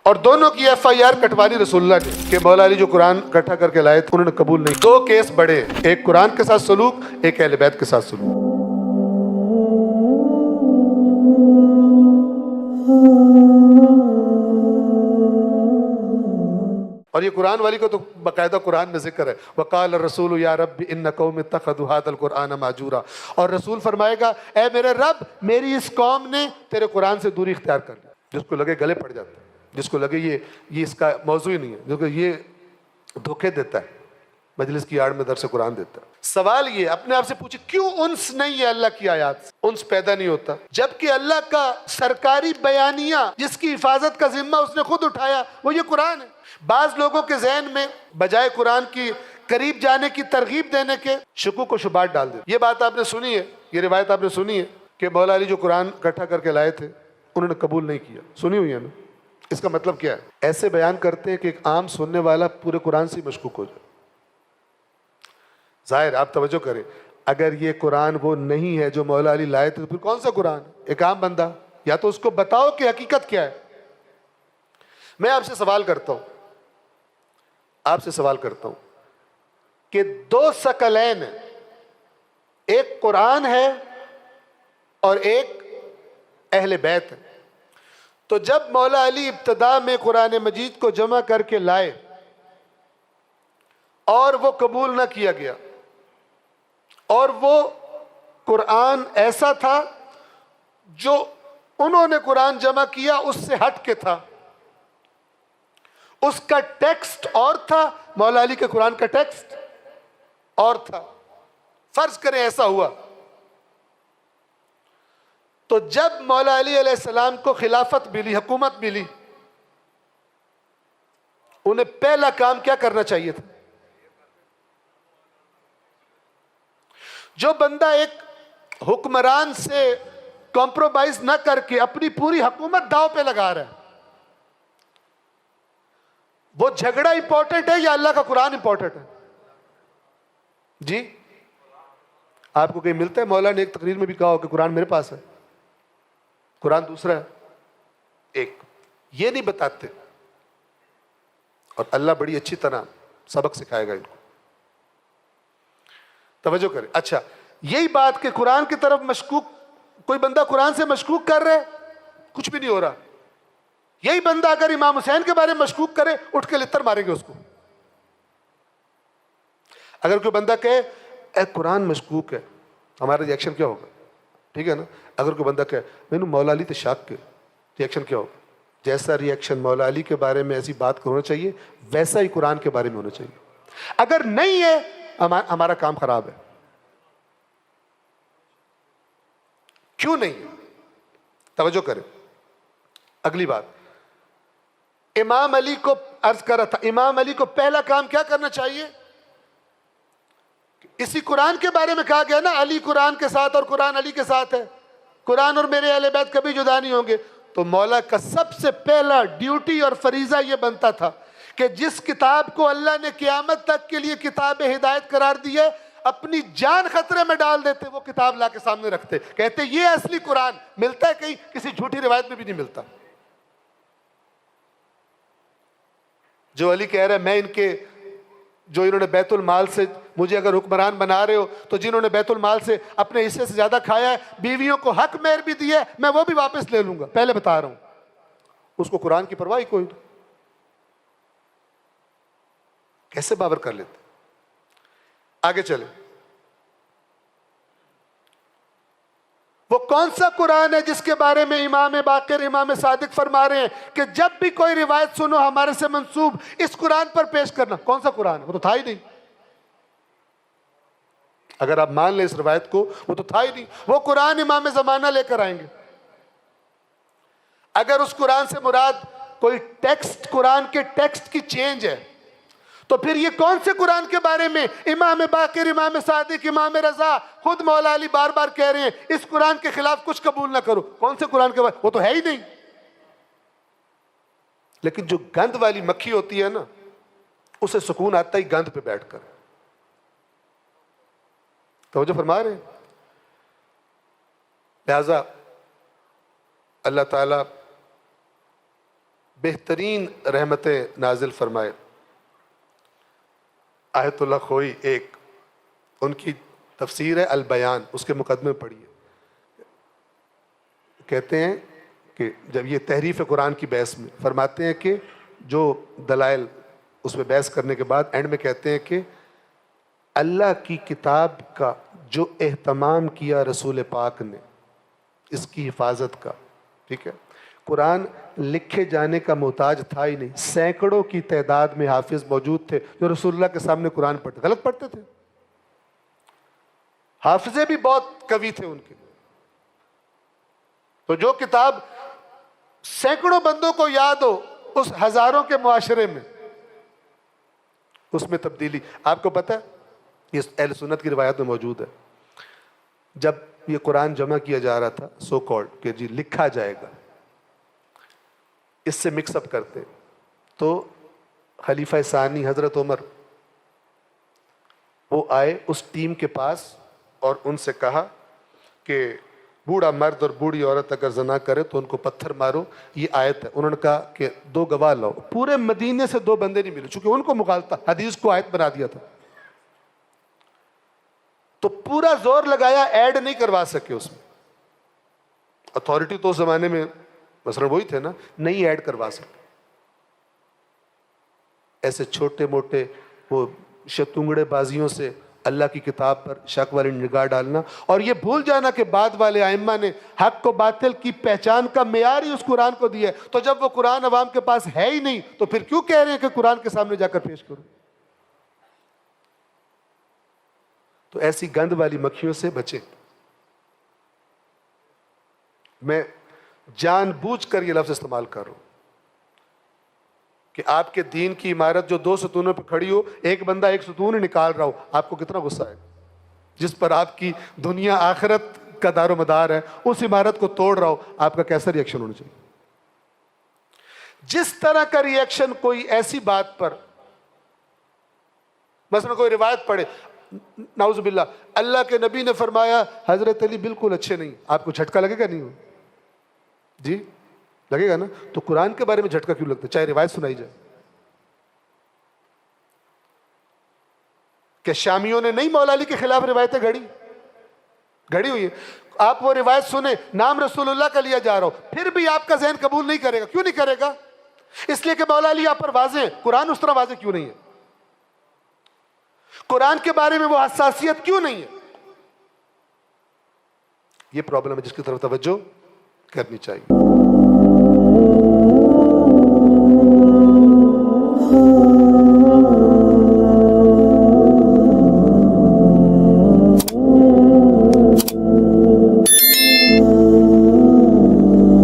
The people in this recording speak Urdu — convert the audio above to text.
اور دونوں کی FIR کٹوانی رسول اللہ نے کہ مولا علی جو قرآن اکٹھا کر کے لائے تھے انہوں نے قبول نہیں. 2 کیس بڑے، ایک قرآن کے ساتھ سلوک، ایک اہل بیت کے ساتھ سلوک. اور یہ قرآن والی کو تو باقاعدہ قرآن میں ذکر ہے، وقال الرسول یا رب ان قوم اتخذوا هذا القرآن مہجورا. اور رسول فرمائے گا اے میرے رب میری اس قوم نے تیرے قرآن سے دوری اختیار کر لی. جس کو لگے گلے پڑ جاتا ہے، جس کو لگے یہ اس کا موضوع ہی نہیں ہے، کیونکہ یہ دھوکے دیتا ہے، مجلس کی آڑ میں درس قرآن دیتا ہے. سوال یہ اپنے آپ سے پوچھے کیوں انس نہیں ہے اللہ کی آیات سے؟ انس پیدا نہیں ہوتا جبکہ اللہ کا سرکاری بیانیہ جس کی حفاظت کا ذمہ اس نے خود اٹھایا وہ یہ قرآن ہے. بعض لوگوں کے ذہن میں بجائے قرآن کی قریب جانے کی ترغیب دینے کے شکوک و شبہات ڈال دے. یہ بات آپ نے سنی ہے، یہ روایت آپ نے سنی ہے کہ مولا علی جو قرآن اکٹھا کر کے لائے تھے انہوں نے قبول نہیں کیا. سنی ہوئی ہے نا؟ اس کا مطلب کیا ہے؟ ایسے بیان کرتے ہیں کہ ایک عام سننے والا پورے قرآن سے مشکوک ہو جائے. ظاہر آپ توجہ کریں، اگر یہ قرآن وہ نہیں ہے جو مولا علی لائے تھے تو پھر کون سا قرآن؟ ایک عام بندہ یا تو اس کو بتاؤ کہ حقیقت کیا ہے. میں آپ سے سوال کرتا ہوں کہ 2 ثقلین ہیں، ایک قرآن ہے اور ایک اہل بیت ہے. تو جب مولا علی ابتدا میں قرآن مجید کو جمع کر کے لائے اور وہ قبول نہ کیا گیا، اور وہ قرآن ایسا تھا جو انہوں نے قرآن جمع کیا اس سے ہٹ کے تھا، اس کا ٹیکسٹ اور تھا، مولا علی کے قرآن کا ٹیکسٹ اور تھا. فرض کریں ایسا ہوا تو جب مولا علی علیہ السلام کو خلافت ملی، حکومت ملی، انہیں پہلا کام کیا کرنا چاہیے تھا؟ جو بندہ ایک حکمران سے کمپرومائز نہ کر کے اپنی پوری حکومت داؤ پہ لگا رہا ہے، وہ جھگڑا امپورٹنٹ ہے یا اللہ کا قرآن امپورٹنٹ ہے؟ جی آپ کو کہیں ملتا ہے مولا نے ایک تقریر میں بھی کہا ہو کہ قرآن میرے پاس ہے، قرآن دوسرا ہے؟ ایک یہ نہیں بتاتے، اور اللہ بڑی اچھی طرح سبق سکھائے گا ان کو. توجہ کریں. اچھا یہی بات کہ قرآن کی طرف مشکوک کوئی بندہ قرآن سے مشکوک کر رہے کچھ بھی نہیں ہو رہا، یہی بندہ اگر امام حسین کے بارے میں مشکوک کرے اٹھ کے لتر ماریں گے اس کو. اگر کوئی بندہ کہے اے قرآن مشکوک ہے، ہمارا ریئیکشن کیا ہوگا؟ ٹھیک ہے نا. اگر کوئی بندہ کہے میں نے مولا علی تے شک کے، ریئیکشن کیا ہوگا؟ جیسا ریئیکشن مولا علی کے بارے میں ایسی بات ہونا چاہیے ویسا ہی قرآن کے بارے میں ہونا چاہیے. اگر نہیں ہے ہمارا کام خراب ہے. کیوں نہیں ہے؟ توجہ کریں. اگلی بات امام علی کو عرض کر رہا تھا، امام علی کو پہلا کام کیا کرنا چاہیے؟ اسی قرآن کے بارے میں کہا گیا نا علی قرآن کے ساتھ اور قرآن علی کے ساتھ ہے، قرآن اور میرے اہل بیت کبھی جدا نہیں ہوں گے. تو مولا کا سب سے پہلا ڈیوٹی اور فریضہ یہ بنتا تھا کہ جس کتاب کو اللہ نے قیامت تک کے لیے کتاب ہدایت قرار دی ہے اپنی جان خطرے میں ڈال دیتے، وہ کتاب لا کے سامنے رکھتے، کہتے یہ اصلی قرآن. ملتا ہے کہیں؟ کسی جھوٹی روایت میں بھی نہیں ملتا. جو علی کہہ رہا ہے میں ان کے جو انہوں نے بیت المال سے مجھے اگر حکمران بنا رہے ہو تو جنہوں نے بیت المال سے اپنے حصے سے زیادہ کھایا ہے، بیویوں کو حق مہر بھی دیا ہے، میں وہ بھی واپس لے لوں گا. پہلے بتا رہا ہوں اس کو قرآن کی پرواہ ہی کوئی نہیں. کیسے باور کر لیتے؟ آگے چلیں. وہ کون سا قرآن ہے جس کے بارے میں امام باقر امام صادق فرما رہے ہیں کہ جب بھی کوئی روایت سنو ہمارے سے منسوب اس قرآن پر پیش کرنا؟ کون سا قرآن ہے؟ وہ تو تھا ہی نہیں. اگر آپ مان لیں اس روایت کو وہ تو تھا ہی نہیں. وہ قرآن امام زمانہ لے کر آئیں گے. اگر اس قرآن سے مراد کوئی ٹیکسٹ قرآن کے ٹیکسٹ کی چینج ہے تو پھر یہ کون سے قرآن کے بارے میں امام باقر امام صادق امام رضا خود مولا علی بار بار کہہ رہے ہیں اس قرآن کے خلاف کچھ قبول نہ کرو؟ کون سے قرآن کے بارے؟ وہ تو ہے ہی نہیں. لیکن جو گند والی مکھی ہوتی ہے نا اسے سکون آتا ہی گند پہ بیٹھ کر. توجہ فرما رہے ہیں. لہذا اللہ تعالیٰ بہترین رحمتیں نازل فرمائے. آیت اللہ خوئی ایک ان کی تفسیر ہے البیان، اس کے مقدمے پڑھیے. کہتے ہیں کہ جب یہ تحریف قرآن کی بحث میں فرماتے ہیں کہ جو دلائل اس میں بحث کرنے کے بعد اینڈ میں کہتے ہیں کہ اللہ کی کتاب کا جو اہتمام کیا رسول پاک نے اس کی حفاظت کا، ٹھیک ہے، قرآن لکھے جانے کا محتاج تھا ہی نہیں. سینکڑوں کی تعداد میں حافظ موجود تھے جو رسول اللہ کے سامنے قرآن پڑھتے، غلط پڑھتے تھے. حافظے بھی بہت قوی تھے ان کے. تو جو کتاب سینکڑوں بندوں کو یاد ہو اس ہزاروں کے معاشرے میں، اس میں تبدیلی. آپ کو پتہ ہے یہ اہل سنت کی روایت میں موجود ہے، جب یہ قرآن جمع کیا جا رہا تھا سو کالڈ کہ جی لکھا جائے گا، اس سے مکس اپ کرتے تو خلیفہ ثانی حضرت عمر وہ آئے اس ٹیم کے پاس اور ان سے کہا کہ بوڑھا مرد اور بوڑھی عورت اگر زنا کرے تو ان کو پتھر مارو، یہ آیت ہے. انہوں نے کہا کہ 2 گواہ لاؤ. پورے مدینے سے 2 بندے نہیں ملے چونکہ ان کو مغالطہ حدیث کو آیت بنا دیا تھا. تو پورا زور لگایا، ایڈ نہیں کروا سکے. اس میں اتھارٹی تو اس زمانے میں مثلا وہی تھے نا، نہیں ایڈ کروا سکے. ایسے چھوٹے موٹے وہ شتونگڑے بازیوں سے اللہ کی کتاب پر شک والی نگاہ ڈالنا، اور یہ بھول جانا کہ بعد والے ائمہ نے حق و باطل کی پہچان کا معیار ہی اس قرآن کو دیا ہے. تو جب وہ قرآن عوام کے پاس ہے ہی نہیں تو پھر کیوں کہہ رہے ہیں کہ قرآن کے سامنے جا کر پیش کرو. تو ایسی گند والی مکھیوں سے بچیں. میں جان بوجھ کر یہ لفظ استعمال کر رہا ہوں کہ آپ کے دین کی عمارت جو 2 ستونوں پہ کھڑی ہو، ایک بندہ ایک ستون نکال رہا ہو، آپ کو کتنا غصہ ہے؟ جس پر آپ کی دنیا آخرت کا دار و مدار ہے، اس عمارت کو توڑ رہا ہو، آپ کا کیسا ری ایکشن ہونا چاہیے؟ جس طرح کا ری ایکشن کوئی ایسی بات پر، مثلا کوئی روایت پڑھے نعوذ باللہ اللہ کے نبی نے فرمایا حضرت علی بالکل اچھے نہیں، آپ کو جھٹکا لگے گا نہیں؟ جی لگے گا نا. تو قرآن کے بارے میں جھٹکا کیوں لگتا ہے چاہے روایت سنائی جائے؟ کہ شامیوں نے نہیں مولا علی کے خلاف روایتیں گھڑی ہوئی ہیں. آپ وہ روایت سنیں، نام رسول اللہ کا لیا جا رہا ہو، پھر بھی آپ کا ذہن قبول نہیں کرے گا. کیوں نہیں کرے گا؟ اس لیے کہ مولا علی آپ پر واضح ہے. قرآن اس طرح واضح کیوں نہیں ہے؟ قرآن کے بارے میں وہ حساسیت کیوں نہیں ہے؟ یہ پرابلم ہے جس کی طرف توجہ کرنی چاہیے.